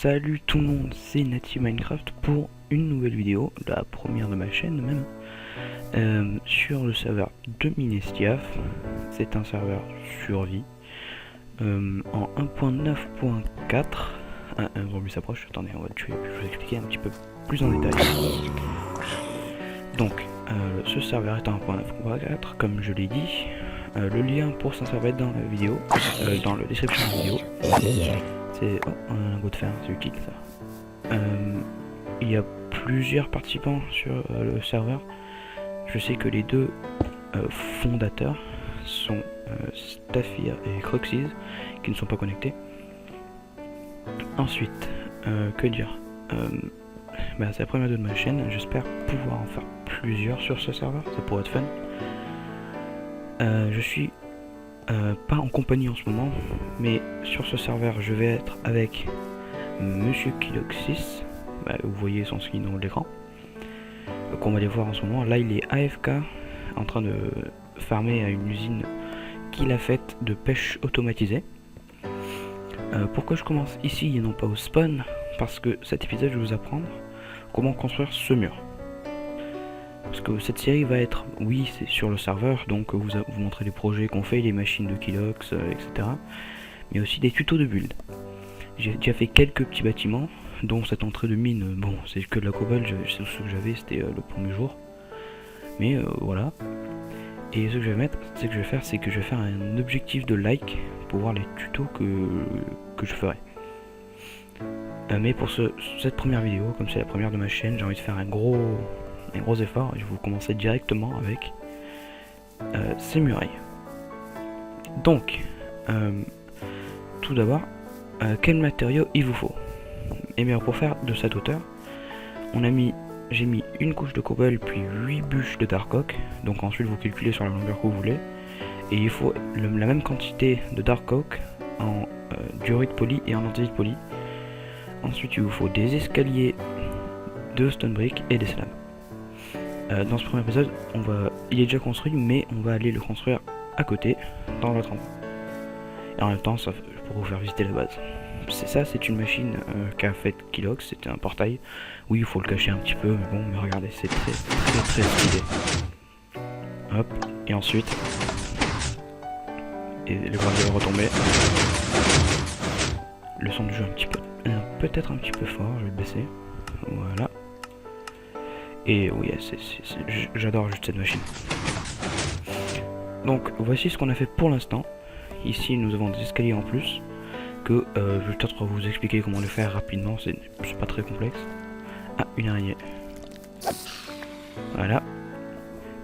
Salut tout le monde, c'est Nati Minecraft pour une nouvelle vidéo, la première de ma chaîne même, sur le serveur de Minestiaf. C'est un serveur survie en 1.9.4. Un zombie s'approche, attendez, je vais vous expliquer un petit peu plus en détail. Donc, ce serveur est en 1.9.4, comme je l'ai dit. Le lien pour s'inscrire va être dans la vidéo, dans la description de la vidéo. C'est un lingot de fer, c'est utile ça. Il y a plusieurs participants sur le serveur. Je sais que les deux fondateurs sont Staffir et Cruxys, qui ne sont pas connectés. Ensuite, que dire, c'est la première de ma chaîne, j'espère pouvoir en faire plusieurs sur ce serveur, ça pourrait être fun. Je suis pas en compagnie en ce moment, mais sur ce serveur je vais être avec Monsieur Kiloxis, vous voyez son skin dans l'écran, qu'on va aller voir en ce moment. Là il est AFK en train de farmer à une usine qu'il a faite de pêche automatisée. Pourquoi je commence ici et non pas au spawn? Parce que cet épisode je vais vous apprendre comment construire ce mur. Parce que cette série va être, oui, c'est sur le serveur, donc vous montrer les projets qu'on fait, les machines de Kilox, etc. Mais aussi des tutos de build. J'ai déjà fait quelques petits bâtiments, dont cette entrée de mine, bon, c'est que de la cobalt, c'est tout ce que j'avais, c'était le premier jour. Mais voilà. Et ce que je vais mettre, c'est que je vais faire, c'est que je vais faire un objectif de like pour voir les tutos que je ferai. Mais pour cette première vidéo, comme c'est la première de ma chaîne, j'ai envie de faire un gros effort et je vais vous commencer directement avec ces murailles. Donc, tout d'abord, quel matériau il vous faut? Et bien pour faire de cette hauteur, j'ai mis une couche de cobalt puis 8 bûches de dark oak. Donc ensuite vous calculez sur la longueur que vous voulez. Et il faut la même quantité de dark oak en diorite poli et en andésite poli. Ensuite il vous faut des escaliers de stone brick et des slabs. Dans ce premier épisode, il est déjà construit, mais on va aller le construire à côté, dans l'autre endroit. Et en même temps, ça pour vous faire visiter la base. C'est une machine qu'a faite Kilox, c'était un portail. Oui, il faut le cacher un petit peu, mais bon, mais regardez, c'est très stylé. Hop, et ensuite, et le gravier va retomber. Le son du jeu peut-être un petit peu fort, je vais le baisser. Voilà. Et oui, j'adore juste cette machine. Donc voici ce qu'on a fait pour l'instant. Ici nous avons des escaliers en plus que je vais peut-être vous expliquer comment le faire rapidement, c'est pas très complexe. Ah, une araignée. Voilà.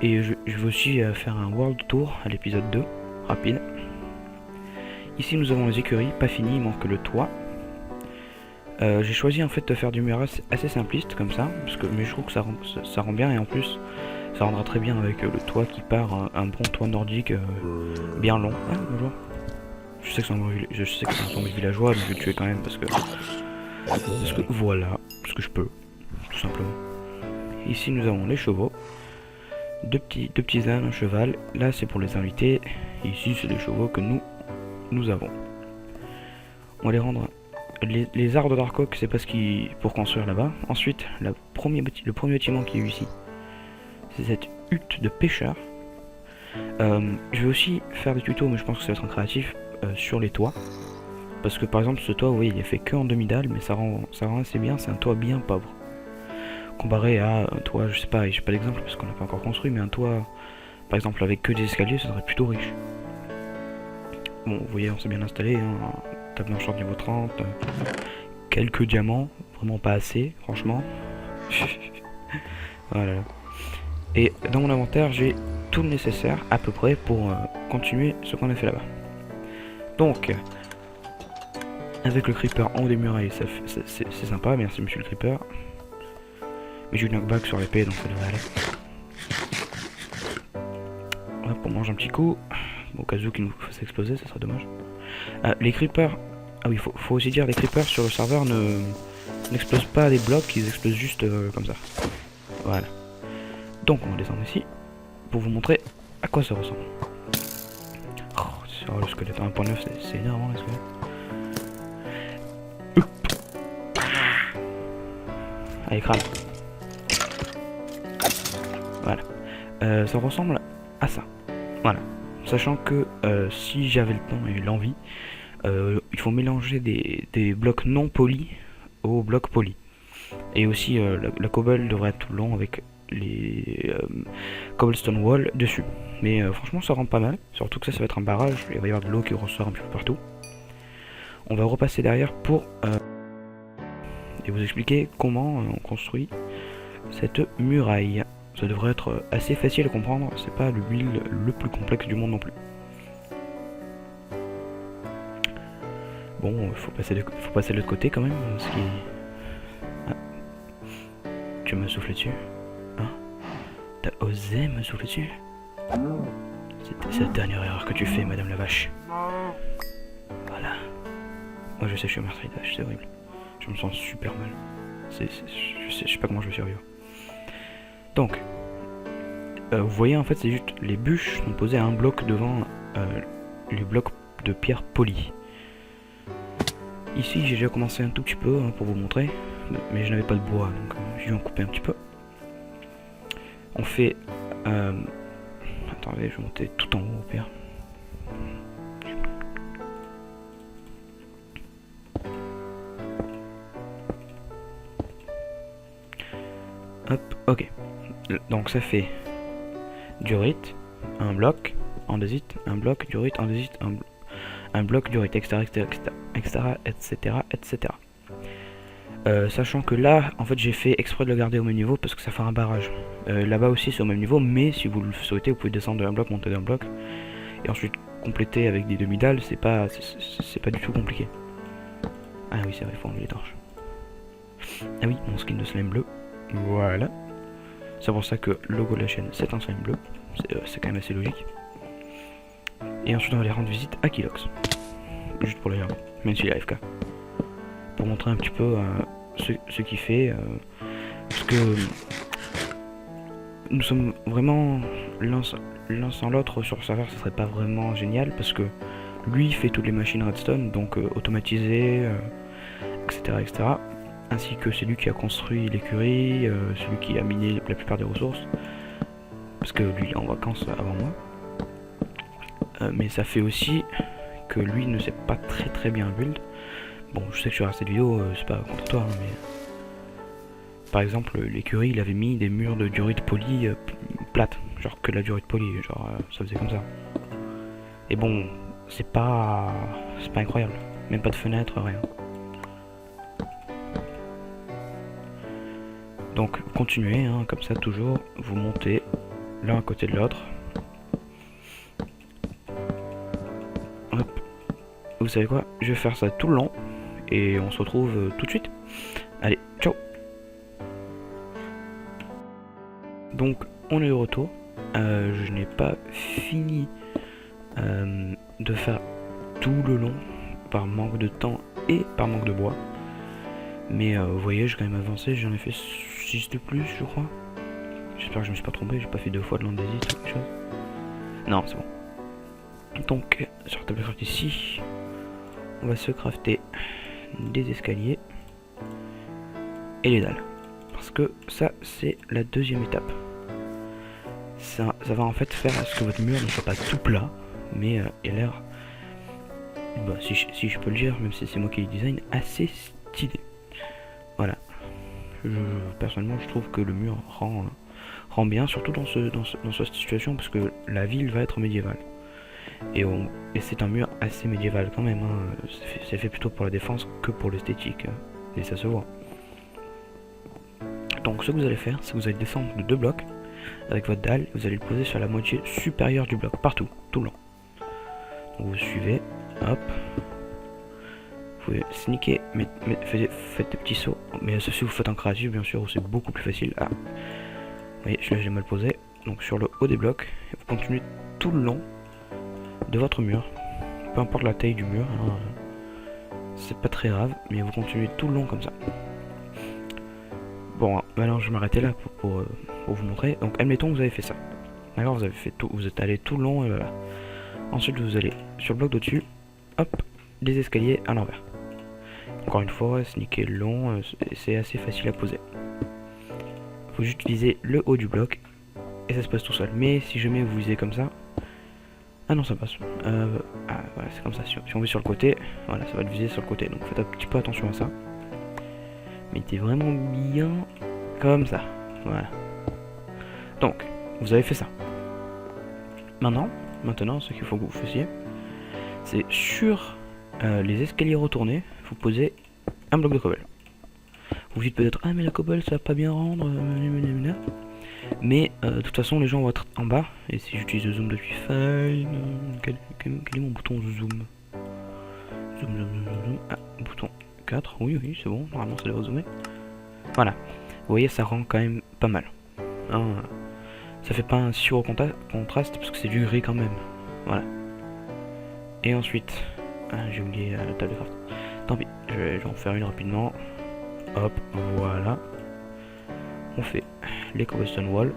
Et je vais aussi faire un world tour à l'épisode 2, rapide. Ici nous avons les écuries, pas fini, il manque le toit. J'ai choisi en fait de faire du mur assez simpliste comme ça, mais je trouve que ça rend bien, et en plus ça rendra très bien avec le toit qui part, un bon toit nordique bien long. Ah, bonjour. Je sais que c'est un zombie villageois, mais je vais le tuer quand même parce que voilà, parce que je peux, tout simplement. Ici nous avons les chevaux, deux petits ânes, un cheval. Là c'est pour les invités, et ici c'est les chevaux que nous avons. On va les rendre. Les arbres de Dark Oak, c'est pas pour construire là-bas. Ensuite, le premier bâtiment qui est ici, c'est cette hutte de pêcheur. Je vais aussi faire des tutos, mais je pense que ça va être un créatif sur les toits. Parce que par exemple, ce toit, vous voyez, il est fait que en demi-dalle, mais ça rend assez bien. C'est un toit bien pauvre. Comparé à un toit, je sais pas, j'ai pas d'exemple parce qu'on l'a pas encore construit, mais un toit, par exemple, avec que des escaliers, ça serait plutôt riche. Bon, vous voyez, on s'est bien installé, hein. Table d'enchant niveau 30, quelques diamants, vraiment pas assez, franchement. Voilà. Et dans mon inventaire, j'ai tout le nécessaire à peu près pour continuer ce qu'on a fait là-bas. Donc, avec le creeper en haut des murailles, c'est sympa, merci monsieur le creeper. Mais j'ai une knockback sur l'épée, donc ça devrait aller. Hop, on mange un petit coup. Au cas où qu'il nous fasse exploser, ça serait dommage. Les creepers, ah oui, faut aussi dire, les creepers sur le serveur n'explosent pas des blocs, ils explosent juste comme ça. Voilà. Donc on va descendre ici pour vous montrer à quoi ça ressemble. Oh, le squelette à 1.9, c'est énorme, hein, le squelette. Allez, crame. Voilà. Ça ressemble à ça. Voilà. Sachant que si j'avais le temps et l'envie, il faut mélanger des blocs non polis aux blocs polis. Et aussi la cobble devrait être tout le long avec les cobblestone wall dessus. Mais franchement ça rend pas mal. Surtout que ça va être un barrage. Il va y avoir de l'eau qui ressort un petit peu partout. On va repasser derrière pour et vous expliquer comment on construit cette muraille. Ça devrait être assez facile à comprendre. C'est pas le build le plus complexe du monde non plus. Bon, il faut passer de l'autre côté quand même. Ce qui... Ah. Tu me souffles dessus. Hein? T'as osé me souffler dessus? C'est la dernière erreur que tu fais, madame la vache. Voilà. Moi je sais, je suis meurtrier, c'est horrible. Je me sens super mal. Je sais pas comment je vais survivre. Donc, vous voyez en fait, c'est juste les bûches sont posées à un bloc devant les blocs de pierre polie. Ici, j'ai déjà commencé un tout petit peu pour vous montrer, mais je n'avais pas de bois, donc je vais en couper un petit peu. On fait... Attendez, je vais monter tout en haut au pire. Hop, ok. Donc ça fait durite, un bloc, andésite, un bloc, durite, andésite, un bloc, durite, etc. Sachant que là, en fait, j'ai fait exprès de le garder au même niveau parce que ça fait un barrage. Là-bas aussi, c'est au même niveau, mais si vous le souhaitez, vous pouvez descendre d'un bloc, monter d'un bloc, et ensuite compléter avec des demi-dalles. C'est pas du tout compliqué. Ah oui, c'est vrai, il faut enlever les torches. Ah oui, mon skin de slime bleu. Voilà. C'est pour ça que le logo de la chaîne, c'est un slime bleu. C'est quand même assez logique. Et ensuite, on va aller rendre visite à Kilox. Juste pour le regarder, même s'il est AFK. Pour montrer un petit peu ce qu'il fait. Parce que nous sommes vraiment l'un sans l'autre sur le serveur, ça serait pas vraiment génial. Parce que lui fait toutes les machines redstone, donc automatisées, etc. Ainsi que c'est lui qui a construit l'écurie, celui qui a miné la plupart des ressources. Parce que lui il est en vacances avant moi. Mais ça fait aussi que lui ne sait pas très bien build. Bon, je sais que sur cette vidéo, c'est pas contre toi, hein, mais... Par exemple, l'écurie, il avait mis des murs de durite polie plate. Genre que de la durite polie, genre ça faisait comme ça. Et bon, c'est pas incroyable. Même pas de fenêtre, rien. Donc continuez, hein, comme ça toujours, vous montez l'un à côté de l'autre. Hop. Vous savez quoi? Je vais faire ça tout le long et on se retrouve tout de suite. Allez, ciao. Donc on est de retour. Je n'ai pas fini de faire tout le long par manque de temps et par manque de bois. Mais vous voyez, j'ai quand même avancé, j'en ai fait 6 de plus, je crois. J'espère que je me suis pas trompé, j'ai pas fait 2 fois de l'andésite ou quelque chose. Non, c'est bon. Donc, sur la table de craft ici, on va se crafter des escaliers et les dalles. Parce que ça, c'est la deuxième étape. Ça va en fait faire à ce que votre mur ne soit pas tout plat, mais ait l'air, bah, si je peux le dire, même si c'est moi qui le design, assez stylé. Voilà. Personnellement, je trouve que le mur rend bien, surtout dans cette situation, parce que la ville va être médiévale. Et c'est un mur assez médiéval quand même. Hein. C'est fait plutôt pour la défense que pour l'esthétique. Et ça se voit. Donc ce que vous allez faire, c'est que vous allez descendre de 2 blocs avec votre dalle. Vous allez le poser sur la moitié supérieure du bloc, partout, tout le long. Donc vous suivez, hop. Vous pouvez sneaker, faites des petits sauts. Mais ceci vous faites en créatif bien sûr, c'est beaucoup plus facile. Ah. Vous voyez, je l'ai mal posé. Donc sur le haut des blocs, vous continuez tout le long de votre mur. Peu importe la taille du mur, hein, c'est pas très grave, mais vous continuez tout le long comme ça. Bon, maintenant je vais m'arrêter là pour vous montrer. Donc admettons que vous avez fait ça. D'accord, vous avez fait tout, vous êtes allé tout le long et voilà. Ensuite vous allez sur le bloc d'au-dessus, hop, des escaliers à l'envers. Encore une fois, sneaker long, c'est assez facile à poser. faut juste viser le haut du bloc et ça se passe tout seul. Mais si jamais vous visez comme ça, ah non ça passe. Voilà, c'est comme ça. Si on vise sur le côté, voilà, ça va le viser sur le côté. Donc faites un petit peu attention à ça. Mettez vraiment bien comme ça. Voilà. Donc vous avez fait ça. Maintenant, ce qu'il faut que vous fassiez, c'est sur les escaliers retournés, vous posez un bloc de cobble. Vous dites peut-être ah mais la cobble ça va pas bien rendre, mais de toute façon les gens vont être en bas et si j'utilise le zoom de Fine, quel est mon bouton zoom? Zoom. Ah, bouton 4, oui c'est bon, normalement ça devrait zoomer. Voilà, vous voyez ça rend quand même pas mal. Hein, ça fait pas un si gros contraste parce que c'est du gris quand même. Voilà. Et ensuite, j'ai oublié la table de craft. Tant pis, je vais en faire une rapidement. Hop, voilà. On fait les cobblestone wall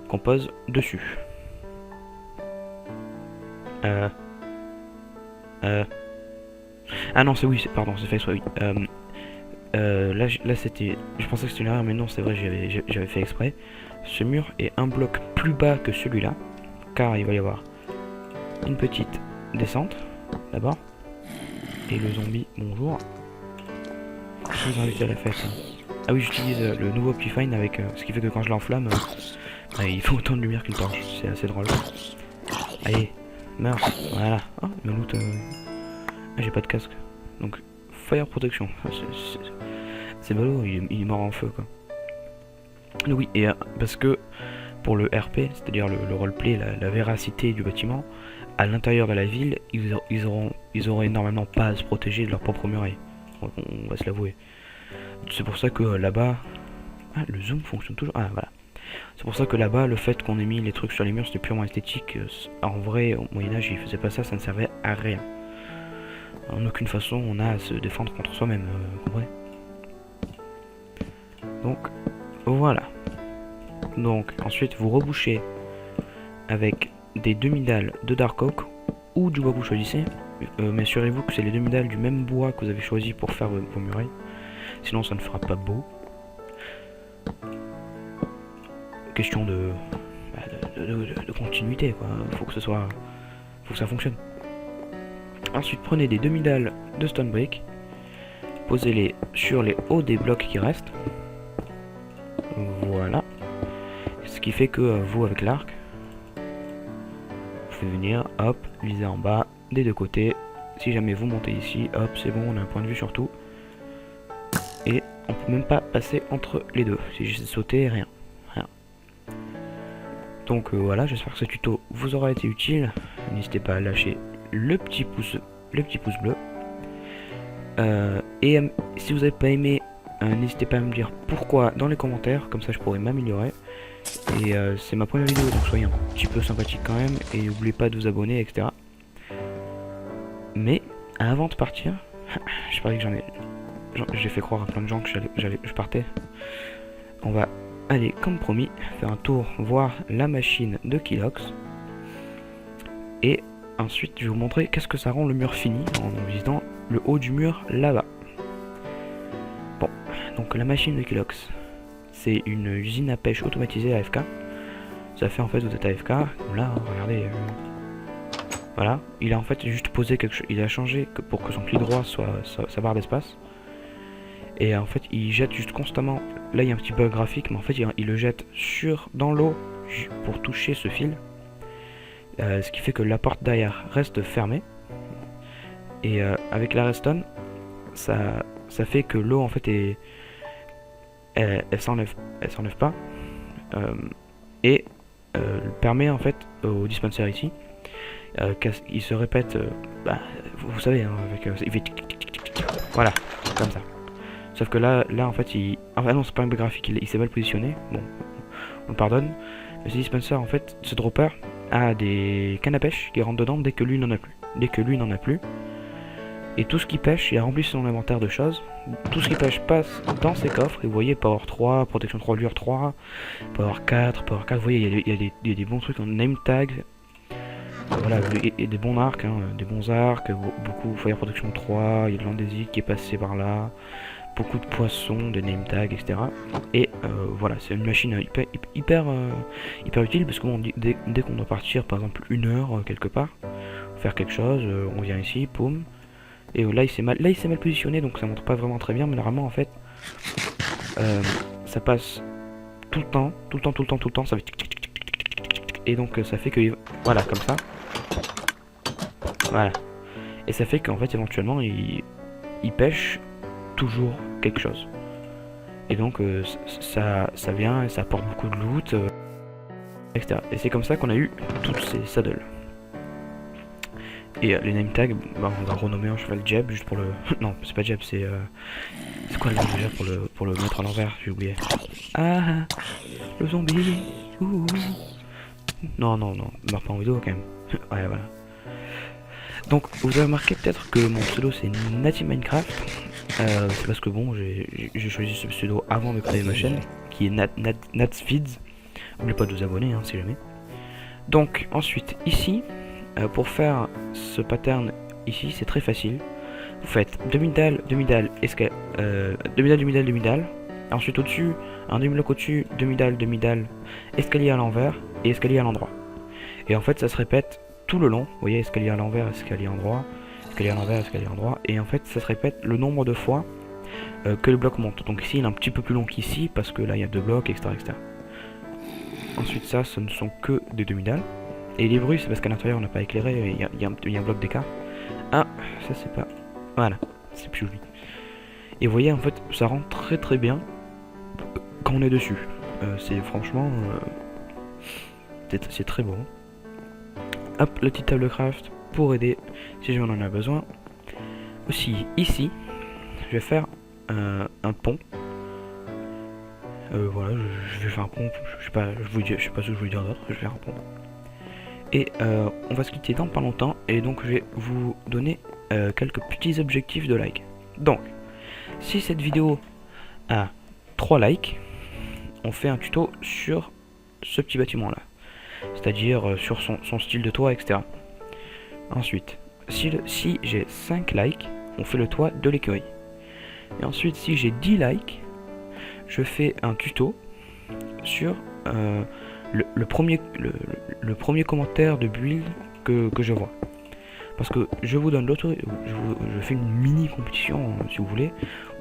qu'on pose dessus. Ah non, c'est oui, pardon, c'est fait exprès, oui. Là c'était, je pensais que c'était une erreur, mais non, c'est vrai, j'avais fait exprès. Ce mur est un bloc plus bas que celui-là, car il va y avoir une petite descente d'abord. Et le zombie, bonjour. Je vous invite à la fête. Ah oui, j'utilise le nouveau Optifine avec ce qui fait que quand je l'enflamme, il fait autant de lumière qu'une torche. C'est assez drôle. Allez, meurs. Voilà. Oh, il me loot. J'ai pas de casque. Donc, fire protection. C'est ballot, il est mort en feu quoi. Donc oui, et parce que pour le RP, c'est-à-dire le roleplay, la véracité du bâtiment, à l'intérieur de la ville, ils auraient normalement pas à se protéger de leur propre muraille. On va se l'avouer. C'est pour ça que là-bas... Ah, le zoom fonctionne toujours. Ah, voilà. C'est pour ça que là-bas, le fait qu'on ait mis les trucs sur les murs, c'était purement esthétique. En vrai, au Moyen-Âge, ils faisaient pas ça, ça ne servait à rien. En aucune façon, on a à se défendre contre soi-même, vous comprenez? Donc, voilà. Donc, ensuite, vous rebouchez avec des demi-dalles de Dark Oak ou du bois que vous choisissez. Mais assurez-vous que c'est les demi-dalles du même bois que vous avez choisi pour faire vos murailles. Sinon, ça ne fera pas beau. Question de continuité, quoi. Faut que ça fonctionne. Ensuite, prenez des demi-dalles de stone brick. Posez-les sur les hauts des blocs qui restent. Voilà. Ce qui fait que vous, avec l'arc, vous pouvez venir, hop, viser en bas, des deux côtés. Si jamais vous montez ici, hop, c'est bon, on a un point de vue sur tout. Et on peut même pas passer entre les deux. Si j'essaie de sauter, rien. Donc voilà, j'espère que ce tuto vous aura été utile. N'hésitez pas à lâcher le petit pouce bleu. Et si vous n'avez pas aimé, n'hésitez pas à me dire pourquoi dans les commentaires, comme ça je pourrais m'améliorer. Et c'est ma première vidéo, donc soyez un petit peu sympathique quand même, et n'oubliez pas de vous abonner, etc. Mais avant de partir, je parie que j'ai fait croire à plein de gens que je partais. On va aller, comme promis, faire un tour, voir la machine de Kilox. Et ensuite, je vais vous montrer qu'est-ce que ça rend le mur fini en visitant le haut du mur là-bas. Bon, donc la machine de Kilox, c'est une usine à pêche automatisée AFK. Ça fait en fait, vous êtes AFK, comme là, regardez. Voilà, il a en fait juste posé quelque chose, il a changé pour que son pli droit soit sa barre d'espace. Et en fait, il jette juste constamment. Là, il y a un petit bug graphique, mais en fait, il le jette dans l'eau pour toucher ce fil. Ce qui fait que la porte derrière reste fermée. Et avec la redstone, ça fait que l'eau en fait elle s'enlève pas. Et permet en fait au dispenser ici, il se répète, vous savez, hein, il fait voilà, comme ça. Sauf que là en fait, enfin non, c'est pas un bug graphique, il s'est mal positionné. Bon, on le pardonne. Mais ce dispenser, en fait, ce dropper a des cannes à pêche qui rentrent dedans dès que lui n'en a plus. Et tout ce qui pêche, il a rempli son inventaire de choses. Tout ce qui pêche passe dans ses coffres. Et vous voyez, Power 3, protection 3, lure 3, Power 4, vous voyez, il y a des bons trucs en name tag. Voilà, et des bons arcs, hein, des bons arcs, beaucoup Fire Protection 3, il y a de l'andésie qui est passé par là. beaucoup de poissons, de name tags, etc. Et voilà, c'est une machine hyper utile parce que bon, dès qu'on doit partir, par exemple, 1 heure quelque part, faire quelque chose, on vient ici, poum. Et là, il s'est mal positionné, donc ça montre pas vraiment très bien, mais normalement, en fait, ça passe tout le temps, ça fait tic, tic, tic, tic, tic, tic, tic, tic, et donc ça fait que, voilà, comme ça, voilà. Et ça fait qu'en fait, éventuellement, il pêche toujours quelque chose. Et donc ça vient et ça apporte beaucoup de loot, etc. Et c'est comme ça qu'on a eu toutes ces saddles. Et les name tags, bah, on va renommer un cheval Jeb juste pour le... non, c'est pas Jeb, c'est... C'est quoi le nom déjà pour le mettre à l'envers? J'ai oublié. Ah, le zombie. Ouh. Non, meurs pas en vidéo quand même. Ouais, voilà. Donc, vous avez remarqué peut-être que mon pseudo c'est Nati Minecraft. C'est parce que bon, j'ai choisi ce pseudo avant de créer ma chaîne, qui est Natsfeeds. N'oubliez pas de vous abonner, hein, si jamais. Donc, ensuite, ici, pour faire ce pattern ici, c'est très facile. Vous faites demi-dalle, demi-dalle, demi-dalle, demi-dalle. Ensuite, au-dessus, un demi-bloc au-dessus, demi-dalle, demi-dalle, escalier à l'envers et escalier à l'endroit. Et en fait, ça se répète tout le long. Vous voyez, escalier à l'envers, escalier à l'endroit, escalier à l'envers, escalier à l'endroit. Et en fait, ça se répète le nombre de fois que le bloc monte. Donc ici, il est un petit peu plus long qu'ici parce que là, il y a 2 blocs, etc., etc. Ensuite, ça, ce ne sont que des demi-dalles. Et les bruits, c'est parce qu'à l'intérieur, on n'a pas éclairé. Il y a un bloc d'écart. Ah, ça, c'est pas... Voilà, c'est plus joli. Et vous voyez, en fait, ça rend très très bien quand on est dessus. C'est franchement... c'est très beau. Hop, la petite table craft pour aider si j'en ai besoin. Aussi, ici, je vais faire un pont. Voilà, je vais faire un pont. Je sais pas ce que je voulais dire d'autre. Je vais faire un pont. Et on va se quitter dans pas longtemps. Et donc, je vais vous donner quelques petits objectifs de like. Donc, si cette vidéo a 3 likes, on fait un tuto sur ce petit bâtiment là, c'est-à-dire sur son style de toit, etc. Ensuite, si j'ai 5 likes, on fait le toit de l'écurie. Et ensuite, si j'ai 10 likes, je fais un tuto sur le premier commentaire de build que je vois. Parce que je vous donne je fais une mini compétition si vous voulez.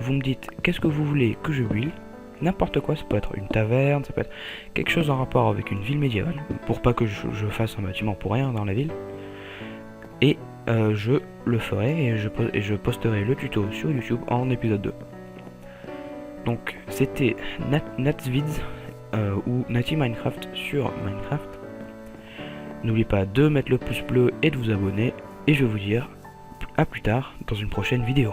Vous me dites qu'est-ce que vous voulez que je build. N'importe quoi, ça peut être une taverne, ça peut être quelque chose en rapport avec une ville médiévale. Pour pas que je fasse un bâtiment pour rien dans la ville. Et je le ferai et je posterai le tuto sur YouTube en épisode 2. Donc c'était Natsvids ou Nati Minecraft sur Minecraft. N'oubliez pas de mettre le pouce bleu et de vous abonner. Et je vais vous dire à plus tard dans une prochaine vidéo.